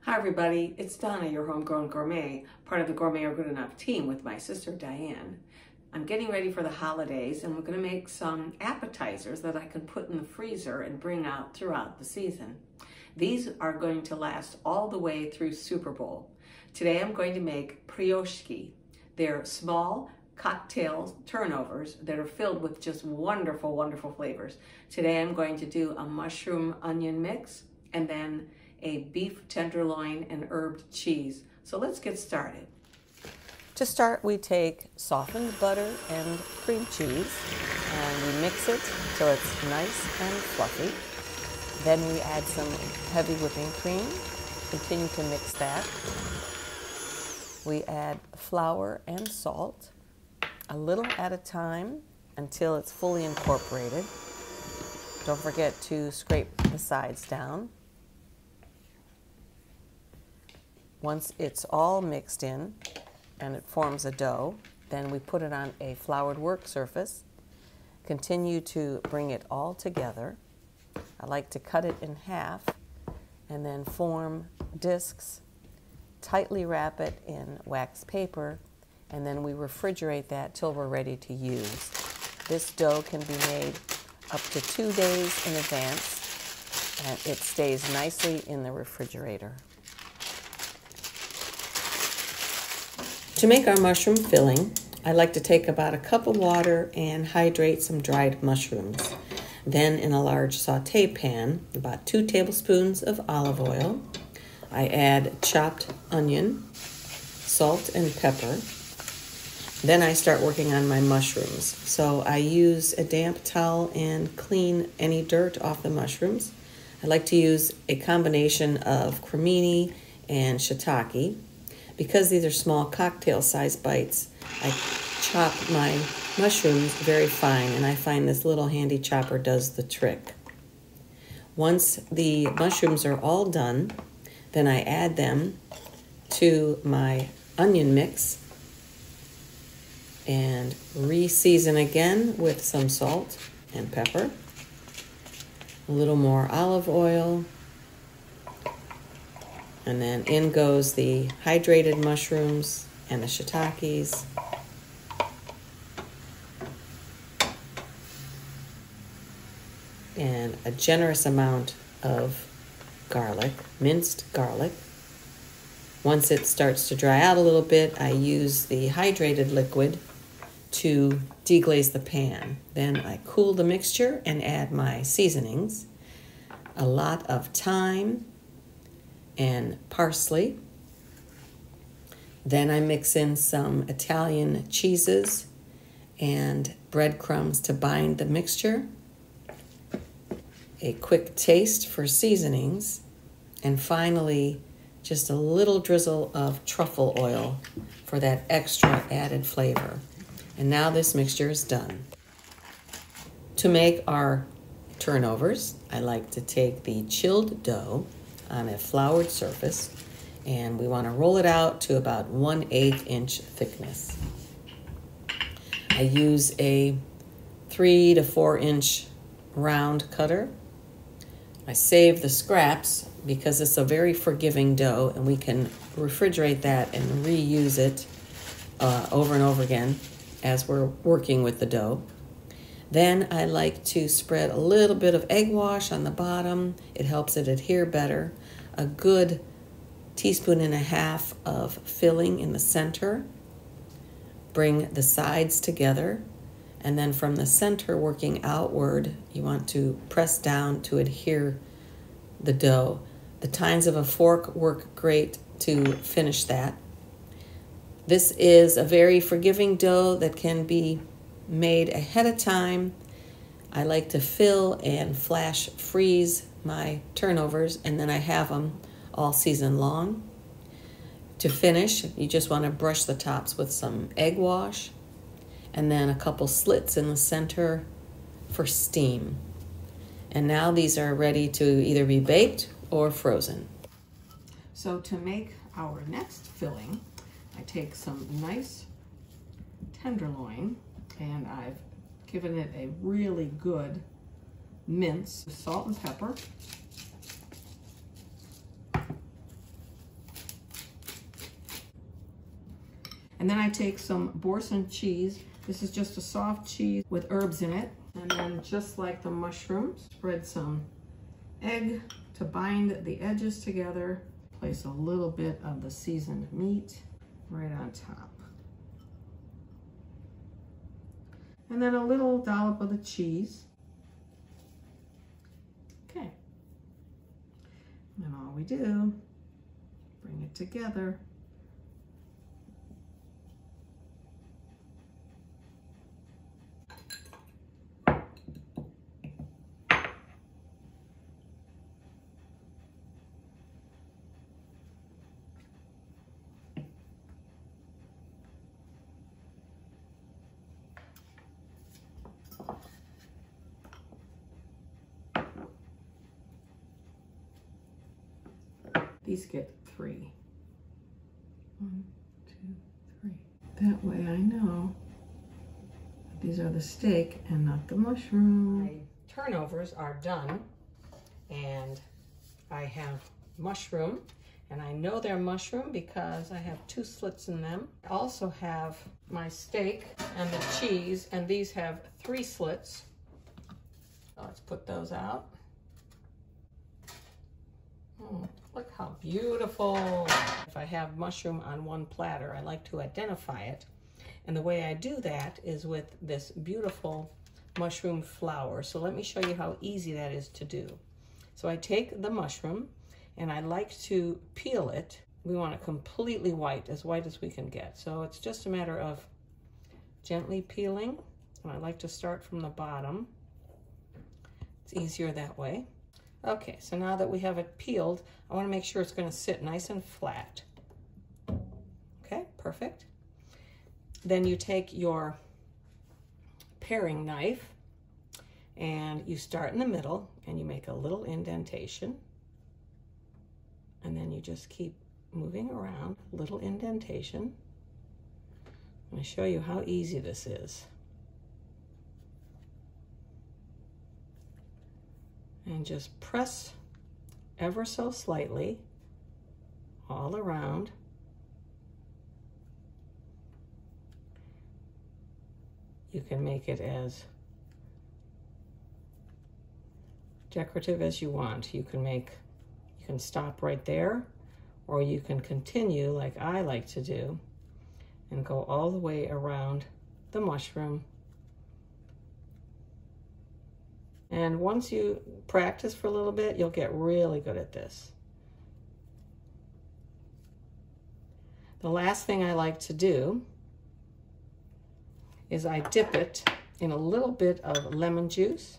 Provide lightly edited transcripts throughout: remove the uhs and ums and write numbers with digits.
Hi everybody, it's Donna, your homegrown gourmet, part of the Gourmet or Good Enough team with my sister Diane. I'm getting ready for the holidays and we're going to make some appetizers that I can put in the freezer and bring out throughout the season. These are going to last all the way through Super Bowl. Today I'm going to make Piroshki. They're small cocktail turnovers that are filled with just wonderful, wonderful flavors. Today I'm going to do a mushroom onion mix and then a beef tenderloin and herbed cheese. So let's get started. To start, we take softened butter and cream cheese and we mix it till it's nice and fluffy. Then we add some heavy whipping cream, continue to mix that. We add flour and salt, a little at a time until it's fully incorporated. Don't forget to scrape the sides down. Once it's all mixed in and it forms a dough, then we put it on a floured work surface. Continue to bring it all together. I like to cut it in half and then form discs, tightly wrap it in wax paper, and then we refrigerate that till we're ready to use. This dough can be made up to 2 days in advance and it stays nicely in the refrigerator. To make our mushroom filling, I like to take about a cup of water and hydrate some dried mushrooms. Then in a large saute pan, about 2 tablespoons of olive oil. I add chopped onion, salt and pepper. Then I start working on my mushrooms. So I use a damp towel and clean any dirt off the mushrooms. I like to use a combination of cremini and shiitake. Because these are small cocktail-sized bites, I chop my mushrooms very fine, and I find this little handy chopper does the trick. Once the mushrooms are all done, then I add them to my onion mix and re-season again with some salt and pepper, a little more olive oil, and then in goes the hydrated mushrooms and the shiitakes. And a generous amount of garlic, minced garlic. Once it starts to dry out a little bit, I use the hydrated liquid to deglaze the pan. Then I cool the mixture and add my seasonings. A lot of thyme and parsley. Then I mix in some Italian cheeses and breadcrumbs to bind the mixture. A quick taste for seasonings. And finally, just a little drizzle of truffle oil for that extra added flavor. And now this mixture is done. To make our turnovers, I like to take the chilled dough on a floured surface, and we want to roll it out to about 1/8 inch thickness. I use a 3 to 4 inch round cutter. I save the scraps because it's a very forgiving dough and we can refrigerate that and reuse it over and over again as we're working with the dough. Then I like to spread a little bit of egg wash on the bottom. It helps it adhere better. A good 1.5 teaspoons of filling in the center. Bring the sides together. And then from the center working outward, you want to press down to adhere the dough. The tines of a fork work great to finish that. This is a very forgiving dough that can be made ahead of time. I like to fill and flash freeze my turnovers, and then I have them all season long. To finish, you just want to brush the tops with some egg wash and then a couple slits in the center for steam. And now these are ready to either be baked or frozen. So to make our next filling, I take some nice tenderloin and I've given it a really good mince with salt and pepper. And then I take some Boursin cheese. This is just a soft cheese with herbs in it. And then just like the mushrooms, spread some egg to bind the edges together. Place a little bit of the seasoned meat right on top. And then a little dollop of the cheese. Okay. And all we do, bring it together. These get 3. 1, 2, 3. That way I know that these are the steak and not the mushroom. My turnovers are done, and I have mushroom, and I know they're mushroom because I have 2 slits in them. I also have my steak and the cheese, and these have 3 slits. So let's put those out. Look how beautiful. If I have mushroom on one platter, I like to identify it. And the way I do that is with this beautiful mushroom flour. So let me show you how easy that is to do. So I take the mushroom and I like to peel it. We want it completely white as we can get. So it's just a matter of gently peeling. And I like to start from the bottom. It's easier that way. Okay, so now that we have it peeled, I want to make sure it's going to sit nice and flat. Okay, perfect. Then you take your paring knife and you start in the middle and you make a little indentation. And then you just keep moving around, little indentation. I'm going to show you how easy this is. And just press ever so slightly all around. You can make it as decorative as you want. You can stop right there, or you can continue like I like to do and go all the way around the mushroom. And once you practice for a little bit, you'll get really good at this. The last thing I like to do is I dip it in a little bit of lemon juice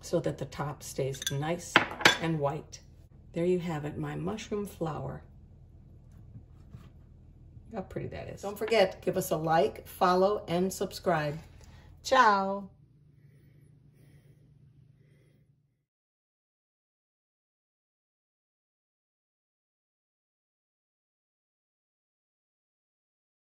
so that the top stays nice and white. There you have it, my mushroom flour. How pretty that is. Don't forget, give us a like, follow, and subscribe. Ciao.